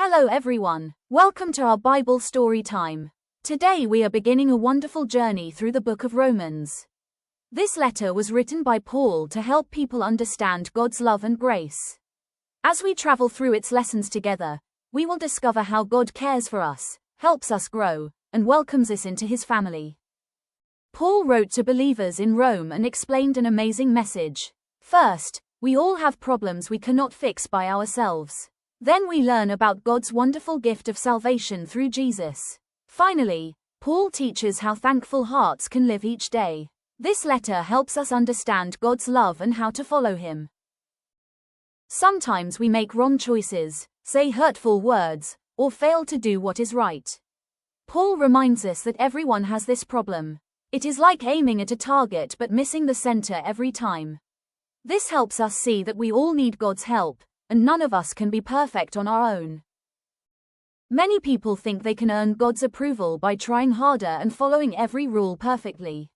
Hello everyone, welcome to our Bible story time. Today we are beginning a wonderful journey through the book of Romans. This letter was written by Paul to help people understand God's love and grace. As we travel through its lessons together, we will discover how God cares for us, helps us grow, and welcomes us into his family. Paul wrote to believers in Rome and explained an amazing message. First, we all have problems we cannot fix by ourselves. Then we learn about God's wonderful gift of salvation through Jesus. Finally, Paul teaches how thankful hearts can live each day. This letter helps us understand God's love and how to follow him. Sometimes we make wrong choices, say hurtful words, or fail to do what is right. Paul reminds us that everyone has this problem. It is like aiming at a target but missing the center every time. This helps us see that we all need God's help, and none of us can be perfect on our own. Many people think they can earn God's approval by trying harder and following every rule perfectly.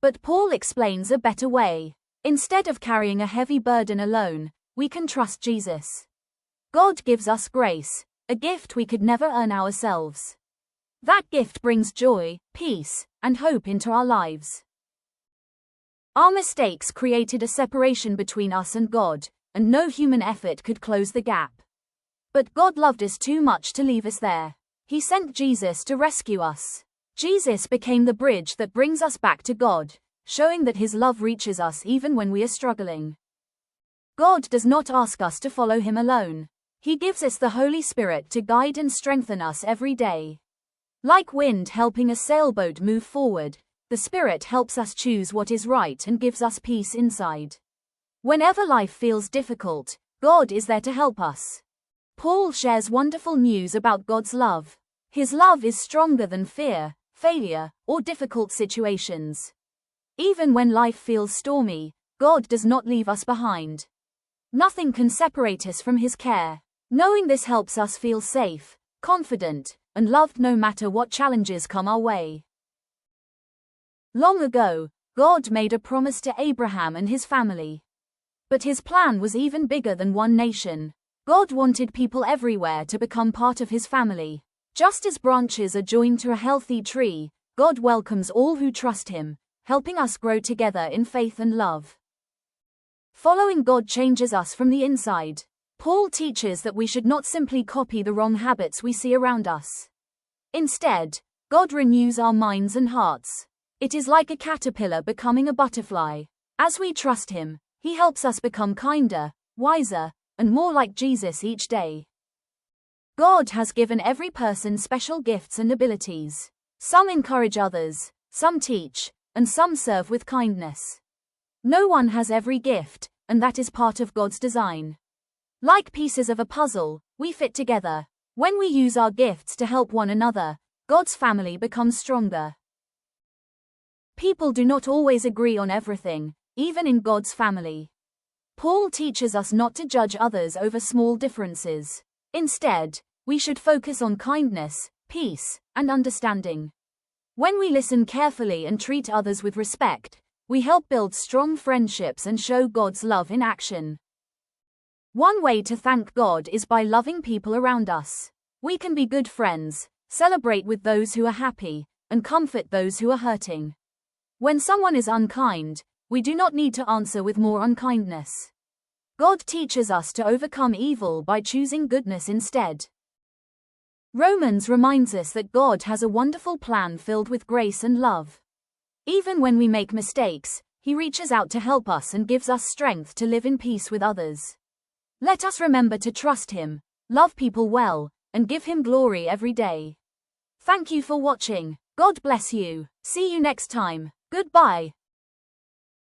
But Paul explains a better way. Instead of carrying a heavy burden alone, we can trust Jesus. God gives us grace, a gift we could never earn ourselves. That gift brings joy, peace, and hope into our lives. Our mistakes created a separation between us and God, and no human effort could close the gap. But God loved us too much to leave us there. He sent Jesus to rescue us. Jesus became the bridge that brings us back to God, showing that his love reaches us even when we are struggling. God does not ask us to follow him alone. He gives us the Holy Spirit to guide and strengthen us every day. Like wind helping a sailboat move forward, the Spirit helps us choose what is right and gives us peace inside. Whenever life feels difficult, God is there to help us. Paul shares wonderful news about God's love. His love is stronger than fear, failure, or difficult situations. Even when life feels stormy, God does not leave us behind. Nothing can separate us from his care. Knowing this helps us feel safe, confident, and loved no matter what challenges come our way. Long ago, God made a promise to Abraham and his family. But his plan was even bigger than one nation. God wanted people everywhere to become part of his family. Just as branches are joined to a healthy tree, God welcomes all who trust him, helping us grow together in faith and love. Following God changes us from the inside. Paul teaches that we should not simply copy the wrong habits we see around us. Instead, God renews our minds and hearts. It is like a caterpillar becoming a butterfly. As we trust him, he helps us become kinder, wiser, and more like Jesus each day. God has given every person special gifts and abilities. Some encourage others, some teach, and some serve with kindness. No one has every gift, and that is part of God's design. Like pieces of a puzzle, we fit together. When we use our gifts to help one another, God's family becomes stronger. People do not always agree on everything, even in God's family. Paul teaches us not to judge others over small differences. Instead, we should focus on kindness, peace, and understanding. When we listen carefully and treat others with respect, we help build strong friendships and show God's love in action. One way to thank God is by loving people around us. We can be good friends, celebrate with those who are happy, and comfort those who are hurting. When someone is unkind, we do not need to answer with more unkindness. God teaches us to overcome evil by choosing goodness instead. Romans reminds us that God has a wonderful plan filled with grace and love. Even when we make mistakes, he reaches out to help us and gives us strength to live in peace with others. Let us remember to trust him, love people well, and give him glory every day. Thank you for watching. God bless you. See you next time. Goodbye.